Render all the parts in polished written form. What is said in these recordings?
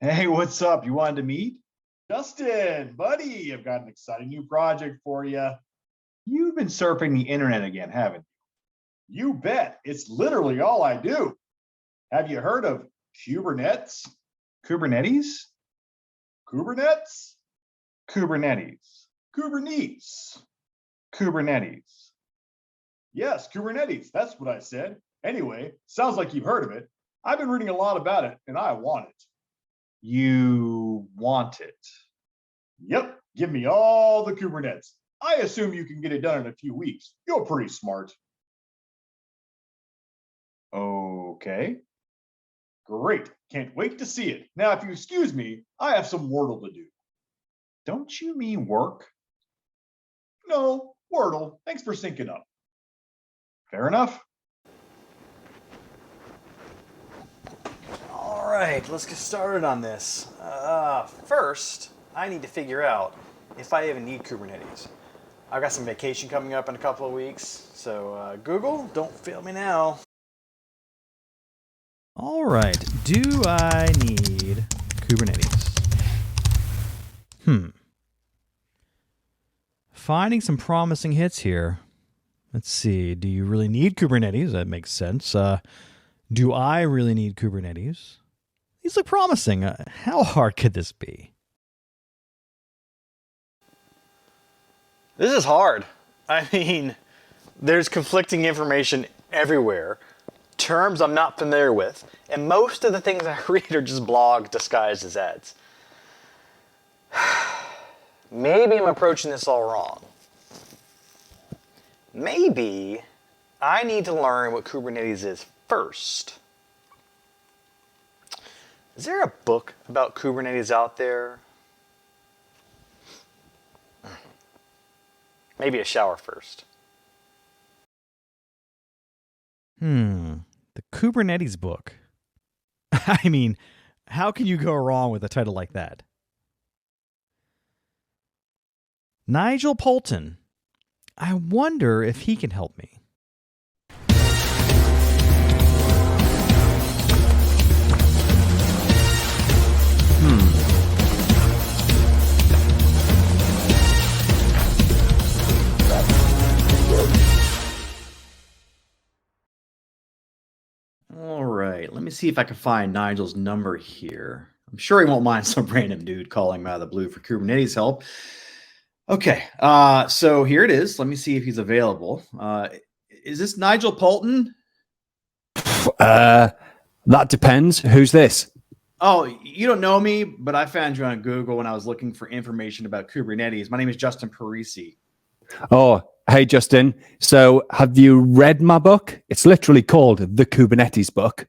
Hey, what's up? You wanted to meet? Justin, buddy, I've got an exciting new project for you. You've been surfing the internet again, haven't you? You bet. It's literally all I do. Have you heard of Kubernetes? Kubernetes? Kubernetes? Kubernetes. Kubernetes. Kubernetes. Yes, Kubernetes. That's what I said. Anyway, sounds like you've heard of it. I've been reading a lot about it and I want it. You want it? Yep, give me all the Kubernetes. I assume you can get it done in a few weeks. You're pretty smart. Okay, great. Can't wait to see it. Now, if you excuse me, I have some Wordle to do. Don't you mean work? No, Wordle. Thanks for syncing up. Fair enough. All right, let's get started on this. First, I need to figure out if I even need Kubernetes. I've got some vacation coming up in a couple of weeks, so Google, don't fail me now. All right, do I need Kubernetes? Finding some promising hits here. Let's see, do you really need Kubernetes? That makes sense. Do I really need Kubernetes? These look promising. How hard could this be? This is hard. I mean, there's conflicting information everywhere, terms I'm not familiar with, and most of the things I read are just blog disguised as ads. Maybe I'm approaching this all wrong. Maybe I need to learn what Kubernetes is first. Is there a book about Kubernetes out there? Maybe a shower first. The Kubernetes Book. I mean, how can you go wrong with a title like that? Nigel Poulton. I wonder if he can help me. All right, let me see if I can find Nigel's number here. I'm sure he won't mind some random dude calling him out of the blue for Kubernetes help. Okay, so here it is. Let me see if he's available. Is this Nigel Poulton? That depends. Who's this? Oh, you don't know me, but I found you on Google when I was looking for information about Kubernetes. My name is Justin Parisi. Oh, hey, Justin. So have you read my book? It's literally called The Kubernetes Book.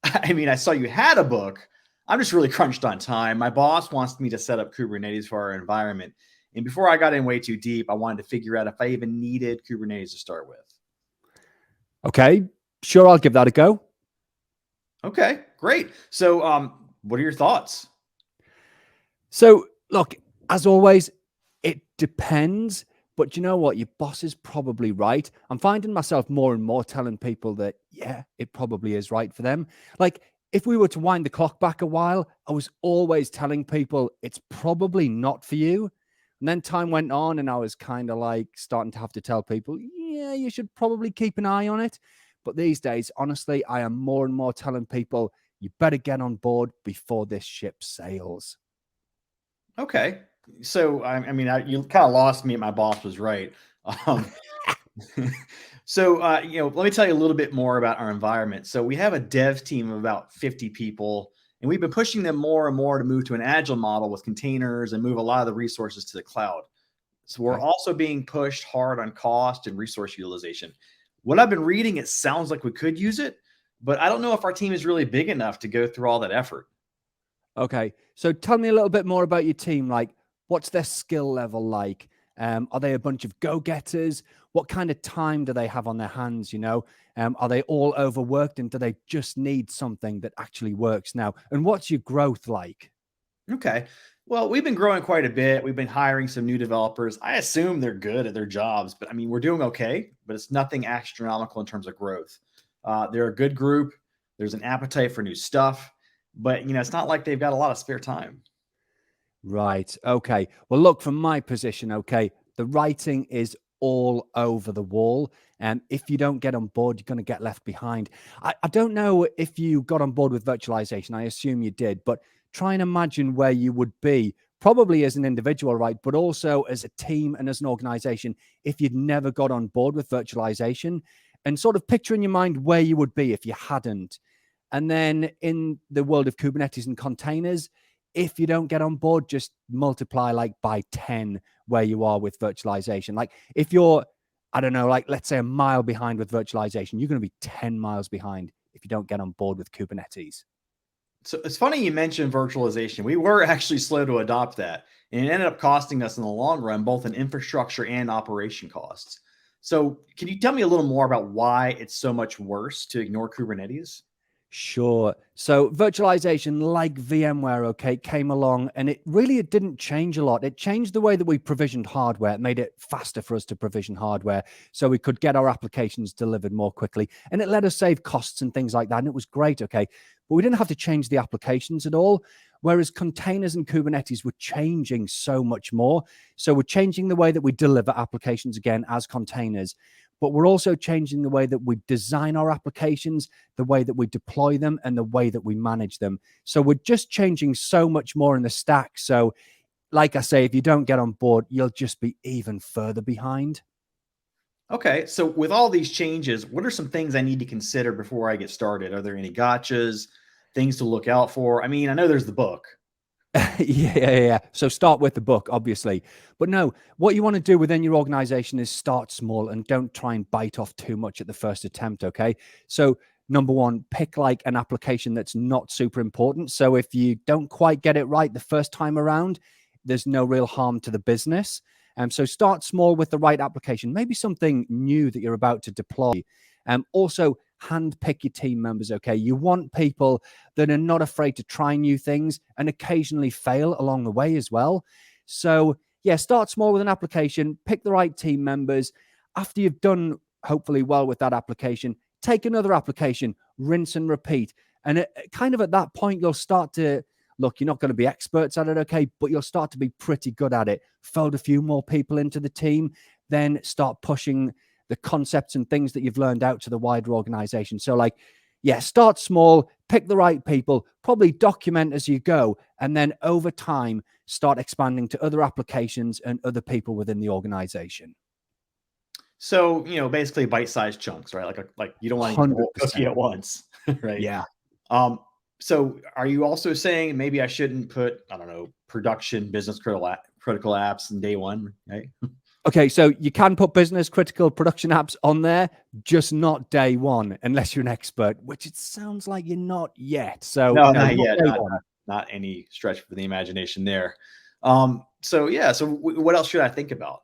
I mean, I saw you had a book. I'm just really crunched on time. My boss wants me to set up Kubernetes for our environment. And before I got in way too deep, I wanted to figure out if I even needed Kubernetes to start with. Okay, sure, I'll give that a go. Okay, great. So what are your thoughts? So, look, as always, it depends. But you know what? Your boss is probably right. I'm finding myself more and more telling people that, yeah, it probably is right for them. Like, if we were to wind the clock back a while, I was always telling people it's probably not for you. And then time went on and I was kind of like starting to have to tell people, yeah, you should probably keep an eye on it. But these days, honestly, I am more and more telling people, you better get on board before this ship sails. Okay. So, you kind of lost me. My boss was right. So, let me tell you a little bit more about our environment. So we have a dev team of about 50 people, and we've been pushing them more and more to move to an agile model with containers and move a lot of the resources to the cloud. So we're also being pushed hard on cost and resource utilization. What I've been reading, it sounds like we could use it, but I don't know if our team is really big enough to go through all that effort. Okay. So tell me a little bit more about your team. Like, what's their skill level like? Are they a bunch of go-getters? What kind of time do they have on their hands? Are they all overworked and do they just need something that actually works now? And what's your growth like? Okay. Well, we've been growing quite a bit. We've been hiring some new developers. I assume they're good at their jobs, but we're doing okay, but it's nothing astronomical in terms of growth. They're a good group. There's an appetite for new stuff. but it's not like they've got a lot of spare time. Right. Okay. Well, look, from my position, okay, the writing is all over the wall. And if you don't get on board, you're going to get left behind. I don't know if you got on board with virtualization. I assume you did, but try and imagine where you would be, probably as an individual, right? But also as a team and as an organization, if you'd never got on board with virtualization, and sort of picture in your mind where you would be if you hadn't. And then in the world of Kubernetes and containers, if you don't get on board, just multiply like by 10 where you are with virtualization. Like if you're, I don't know, like let's say a mile behind with virtualization, you're going to be 10 miles behind if you don't get on board with Kubernetes. So it's funny you mentioned virtualization. We were actually slow to adopt that, and it ended up costing us in the long run, both in infrastructure and operation costs. So can you tell me a little more about why it's so much worse to ignore Kubernetes? Sure. So virtualization, like VMware, okay, came along and it didn't change a lot. It changed the way that we provisioned hardware. It made it faster for us to provision hardware so we could get our applications delivered more quickly. And it let us save costs and things like that. And it was great, okay. But we didn't have to change the applications at all. Whereas containers and Kubernetes were changing so much more. So we're changing the way that we deliver applications again as containers. But we're also changing the way that we design our applications, the way that we deploy them, and the way that we manage them. So we're just changing so much more in the stack. So, like I say, if you don't get on board, you'll just be even further behind. Okay, so with all these changes, what are some things I need to consider before I get started? Are there any gotchas, things to look out for? I mean, I know there's the book. Yeah. So start with the book, obviously. But no, what you want to do within your organization is start small and don't try and bite off too much at the first attempt, okay? So number one, pick like an application that's not super important. So if you don't quite get it right the first time around, there's no real harm to the business. So start small with the right application, maybe something new that you're about to deploy. Also, hand pick your team members, okay? You want people that are not afraid to try new things and occasionally fail along the way as well. So, yeah, start small with an application, pick the right team members. After you've done hopefully well with that application, take another application, rinse and repeat. And kind of at that point, you'll start to look, you're not going to be experts at it, okay, but you'll start to be pretty good at it. Fold a few more people into the team, then start pushing the concepts and things that you've learned out to the wider organization. So like, yeah, start small, pick the right people, probably document as you go, and then over time, start expanding to other applications and other people within the organization. So, basically bite-sized chunks, right? Like you don't want to eat the whole 100%. cookie at once, right? Yeah. So are you also saying maybe I shouldn't put, I don't know, production business critical apps in day one, right? Okay, so you can put business critical production apps on there, just not day one, unless you're an expert, which it sounds like you're not yet. So No, not yet. day one. Not any stretch for the imagination there. So what else should I think about?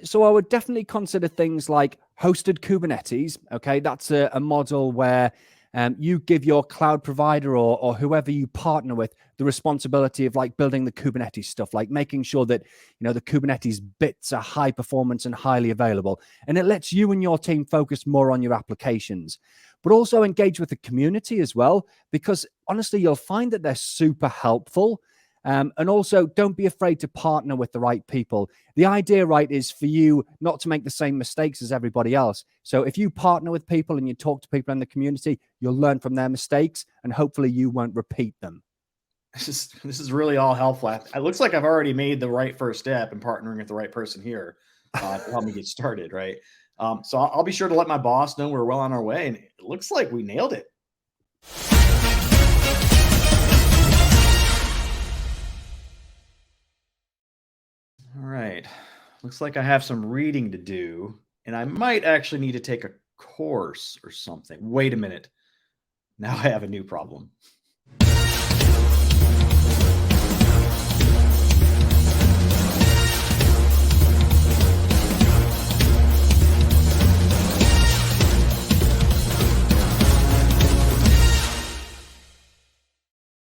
So I would definitely consider things like hosted Kubernetes. Okay, that's a model where you give your cloud provider or whoever you partner with the responsibility of like building the Kubernetes stuff, like making sure that the Kubernetes bits are high performance and highly available, and it lets you and your team focus more on your applications, but also engage with the community as well, because honestly, you'll find that they're super helpful. And also, don't be afraid to partner with the right people. The idea, right, is for you not to make the same mistakes as everybody else. So if you partner with people and you talk to people in the community, you'll learn from their mistakes and hopefully you won't repeat them. This is really all helpful. It looks like I've already made the right first step in partnering with the right person here to help me get started, right? So I'll be sure to let my boss know we're well on our way, and it looks like we nailed it. All right. Looks like I have some reading to do, and I might actually need to take a course or something. Wait a minute. Now I have a new problem.